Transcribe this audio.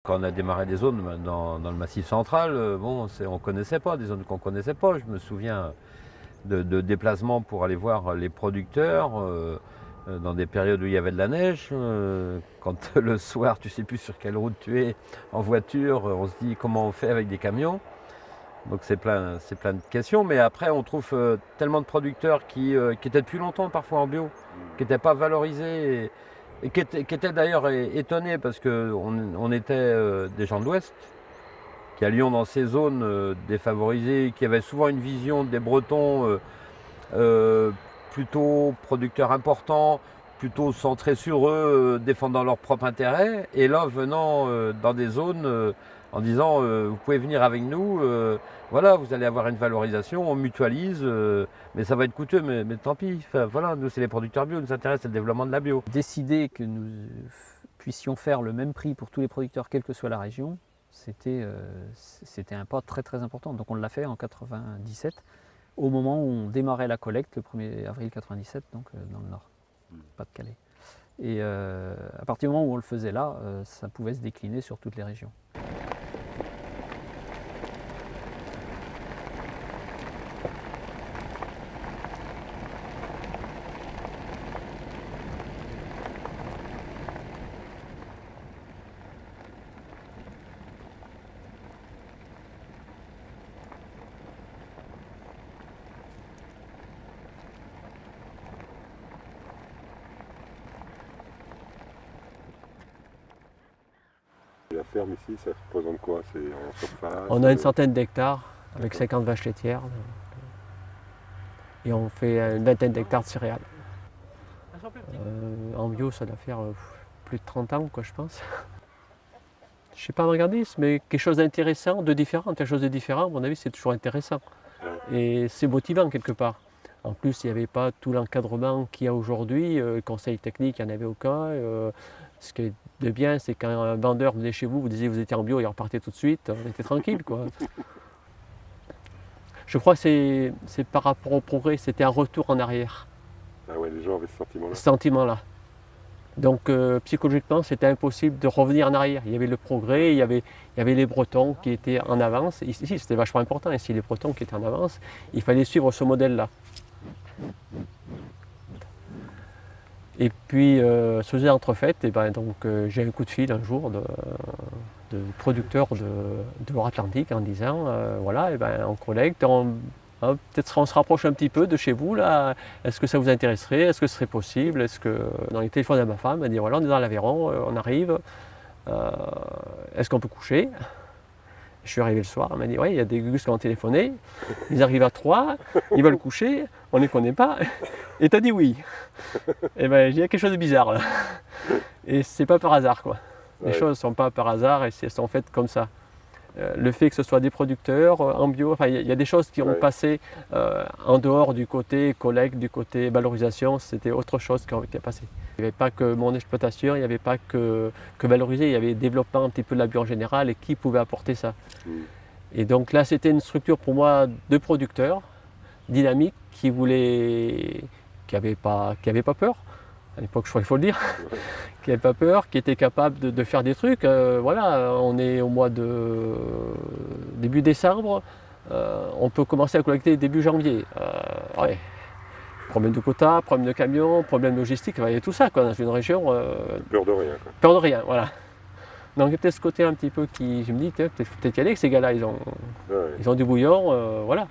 Quand on a démarré des zones dans le Massif central, bon, on ne connaissait pas, des zones qu'on ne connaissait pas. Je me souviens de déplacements pour aller voir les producteurs dans des périodes où il y avait de la neige. Quand le soir, tu ne sais plus sur quelle route tu es en voiture, on se dit comment on fait avec des camions. Donc c'est plein de questions. Mais après, on trouve tellement de producteurs qui étaient depuis longtemps parfois en bio, qui n'étaient pas valorisés. Et qui était d'ailleurs étonné parce qu'on était des gens de l'Ouest, qui allions dans ces zones défavorisées, qui avaient souvent une vision des Bretons plutôt producteurs importants, plutôt centrés sur eux, défendant leurs propres intérêts. Et là, venant dans des zones en disant vous pouvez venir avec nous, voilà, vous allez avoir une valorisation, on mutualise, mais ça va être coûteux, mais tant pis. Enfin, voilà, nous c'est les producteurs bio, nous intéresse le développement de la bio. Décider que nous puissions faire le même prix pour tous les producteurs, quelle que soit la région, c'était un pas très très important. Donc on l'a fait en 97, au moment où on démarrait la collecte, le 1er avril 97, donc dans le Nord, Pas-de-Calais. Et à partir du moment où on le faisait là, ça pouvait se décliner sur toutes les régions. La ferme ici, ça représente quoi? C'est en surface? On a une centaine d'hectares avec 50 vaches laitières et on fait une vingtaine d'hectares de céréales. En bio, ça doit faire plus de 30 ans, quoi, je pense. Je ne sais pas regarder, mais quelque chose d'intéressant, de différent, quelque chose de différent, à mon avis, c'est toujours intéressant. Et c'est motivant quelque part. En plus, il n'y avait pas tout l'encadrement qu'il y a aujourd'hui. Le conseil technique, il n'y en avait aucun. Ce qui est de bien, c'est quand un vendeur venait chez vous, vous disiez que vous étiez en bio, il repartait tout de suite, on était tranquille, quoi. Je crois que c'est par rapport au progrès, c'était un retour en arrière. Ah ouais, les gens avaient ce sentiment-là. Ce sentiment-là. Donc psychologiquement, c'était impossible de revenir en arrière. Il y avait le progrès, il y avait les Bretons qui étaient en avance. Ici, c'était vachement important, ici, les Bretons qui étaient en avance. Il fallait suivre ce modèle-là. Et puis, ce faisait entrefaite, et ben, donc j'ai un coup de fil un jour de producteurs de Loire-Atlantique en disant voilà, et ben, on collecte, peut-être on se rapproche un petit peu de chez vous, là. Est-ce que ça vous intéresserait? Est-ce que ce serait possible? Est-ce que... Dans les téléphones à ma femme, elle dit voilà, on est dans l'Aveyron, on arrive, est-ce qu'on peut coucher? Je suis arrivé le soir, elle m'a dit oui, il y a des gus qui ont téléphoné, ils arrivent à 3, ils veulent coucher, on ne les connaît pas, et tu as dit oui. Et ben, il y a quelque chose de bizarre là. Et c'est pas par hasard, quoi. Les choses ne sont pas par hasard et elles sont faites comme ça. Le fait que ce soit des producteurs en bio, enfin, il y a des choses qui ont passé en dehors du côté collecte, du côté valorisation, c'était autre chose qui a passé. Il n'y avait pas que mon exploitation, il n'y avait pas que valoriser, il y avait le développement un petit peu de la bio en général et qui pouvait apporter ça. Et donc là, c'était une structure pour moi de producteurs dynamiques qui n'avaient pas peur. À l'époque, je crois qu'il faut le dire, qui n'avait pas peur, qui était capable de faire des trucs. Voilà, on est au mois de début décembre, on peut commencer à collecter début janvier. Ouais. Problème de quotas, problème de camions, problème logistique, il y a tout ça quoi, dans une région. Peur de rien, quoi. Peur de rien, voilà. Donc il y a peut-être ce côté un petit peu qui, je me dis, peut-être y aller avec ces gars-là, ils ont du bouillon, voilà.